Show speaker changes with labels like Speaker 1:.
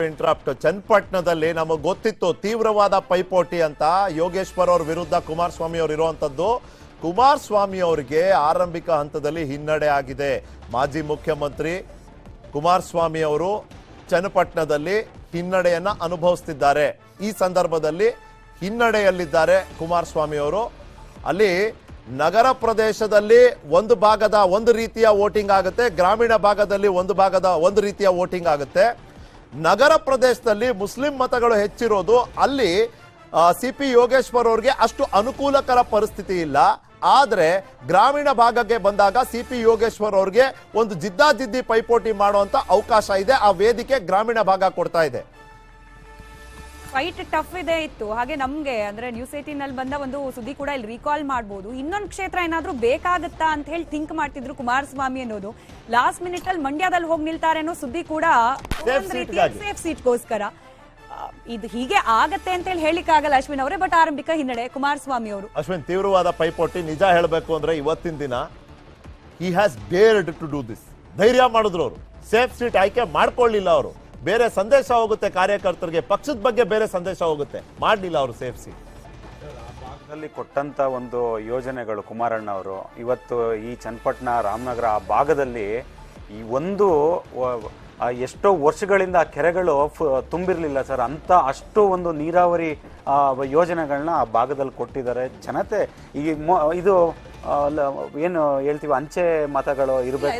Speaker 1: ಇಂಟ್ರಾಪ್ಟ್ ಚನ್ನಪಟ್ಟಣದಲ್ಲಿ ನಮಗೆ ಗೊತ್ತಿತ್ತು ತೀವ್ರವಾದ ಪೈಪೋಟಿ ಅಂತ ಯೋಗೇಶ್ವರ್ ಅವ್ರ ವಿರುದ್ಧ ಕುಮಾರಸ್ವಾಮಿ ಅವರು ಇರುವಂತದ್ದು. ಕುಮಾರಸ್ವಾಮಿ ಅವರಿಗೆ ಆರಂಭಿಕ ಹಂತದಲ್ಲಿ ಹಿನ್ನಡೆ ಆಗಿದೆ. ಮಾಜಿ ಮುಖ್ಯಮಂತ್ರಿ ಕುಮಾರಸ್ವಾಮಿ ಅವರು ಚನ್ನಪಟ್ಟಣದಲ್ಲಿ ಹಿನ್ನಡೆಯನ್ನ ಅನುಭವಿಸುತ್ತಿದ್ದಾರೆ. ಈ ಸಂದರ್ಭದಲ್ಲಿ ಹಿನ್ನಡೆಯಲ್ಲಿದ್ದಾರೆ ಕುಮಾರಸ್ವಾಮಿ ಅವರು. ಅಲ್ಲಿ ನಗರ ಪ್ರದೇಶದಲ್ಲಿ ಒಂದು ರೀತಿಯ ವೋಟಿಂಗ್ ಆಗುತ್ತೆ, ಗ್ರಾಮೀಣ ಭಾಗದಲ್ಲಿ ಒಂದು ರೀತಿಯ ವೋಟಿಂಗ್ ಆಗುತ್ತೆ. ನಗರ ಪ್ರದೇಶದಲ್ಲಿ ಮುಸ್ಲಿಂ ಮತಗಳು ಹೆಚ್ಚಿರೋದು, ಅಲ್ಲಿ ಸಿಪಿ ಯೋಗೇಶ್ವರ್ ಅವರಿಗೆ ಅಷ್ಟು ಅನುಕೂಲಕರ ಪರಿಸ್ಥಿತಿ ಇಲ್ಲ. ಆದ್ರೆ ಗ್ರಾಮೀಣ ಭಾಗಕ್ಕೆ ಬಂದಾಗ ಸಿಪಿ ಯೋಗೇಶ್ವರ್ ಅವ್ರಿಗೆ ಒಂದು ಜಿದ್ದಾಜಿದ್ದಿ ಪೈಪೋಟಿ ಮಾಡುವಂತ ಅವಕಾಶ ಇದೆ. ಆ ವೇದಿಕೆ ಗ್ರಾಮೀಣ ಭಾಗ ಕೊಡ್ತಾ ಇದೆ.
Speaker 2: ಫೈಟ್ ಟಫ್ ಇದೆ ಇತ್ತು. ಹಾಗೆ ನಮ್ಗೆ ಅಂದ್ರೆ ನ್ಯೂಸ್ 18 ನಲ್ಲಿ ಬಂದ ಒಂದು ಸುದ್ದಿ ಕೂಡ ಇಲ್ಲಿ ರೀಕಾಲ್ ಮಾಡಬಹುದು. ಇನ್ನೊಂದು ಕ್ಷೇತ್ರ ಏನಾದ್ರೂ ಬೇಕಾಗತ್ತಾ ಅಂತ ಹೇಳಿ ಥಿಂಕ್ ಮಾಡ್ತಿದ್ರು ಕುಮಾರಸ್ವಾಮಿ ಅನ್ನೋದು. ಲಾಸ್ಟ್ ಮಿನಿಟ್ ಅಲ್ಲಿ ಮಂಡ್ಯದಲ್ಲಿ ಹೋಗಿ ನಿಲ್ತಾರೆ ಅನ್ನೋ ಸುದ್ದಿ ಕೂಡ ಸೇಫ್ ಸೀಟ್ಗೋಸ್ಕರ. ಇದು ಹೀಗೆ ಆಗತ್ತೆ ಅಂತ ಹೇಳಿಕ್ ಆಗಲ್ಲ ಅಶ್ವಿನ್ ಅವರೇ. ಬಟ್ ಆರಂಭಿಕ ಹಿನ್ನಡೆ ಕುಮಾರಸ್ವಾಮಿ ಅವರು.
Speaker 1: ಅಶ್ವಿನ್, ತೀವ್ರವಾದ ಪೈಪೋಟಿ. ನಿಜ ಹೇಳಬೇಕು ಅಂದ್ರೆ ಇವತ್ತಿನ ದಿನ he has dared to do this. ಧೈರ್ಯ ಮಾಡಿದ್ರು ಅವರು. ಸೇಫ್ ಸೀಟ್ ಆಯ್ಕೆ ಮಾಡ್ಕೊಳ್ಳಿಲ್ಲ ಅವರು. ಬೇರೆ ಸಂದೇಶ ಹೋಗುತ್ತೆ ಕಾರ್ಯಕರ್ತರಿಗೆ, ಪಕ್ಷದ ಬಗ್ಗೆ ಬೇರೆ ಸಂದೇಶ ಹೋಗುತ್ತೆ. ಮಾಡಲಿಲ್ಲ ಅವರು ಸೇಫ್ ಸೀಟ್.
Speaker 3: ಭಾಗದಲ್ಲಿ ಕೊಟ್ಟಂತ ಒಂದು ಯೋಜನೆಗಳು ಕುಮಾರಣ್ಣ ಅವರು ಇವತ್ತು ಈ ಚನ್ನಪಟ್ಟಣ ರಾಮನಗರ ಆ ಭಾಗದಲ್ಲಿ ಈ ಒಂದು ಎಷ್ಟೋ ವರ್ಷಗಳಿಂದ ಆ ಕೆರೆಗಳು ತುಂಬಿರಲಿಲ್ಲ ಸರ್. ಅಂತ ಅಷ್ಟು ಒಂದು ನೀರಾವರಿ ಯೋಜನೆಗಳನ್ನ ಆ ಭಾಗದಲ್ಲಿ ಕೊಟ್ಟಿದ್ದಾರೆ. ಜನತೆ ಈ ಇದು ಏನು ಹೇಳ್ತೀವಿ ಅಂಚೆ ಮತಗಳು ಇರಬೇಕು.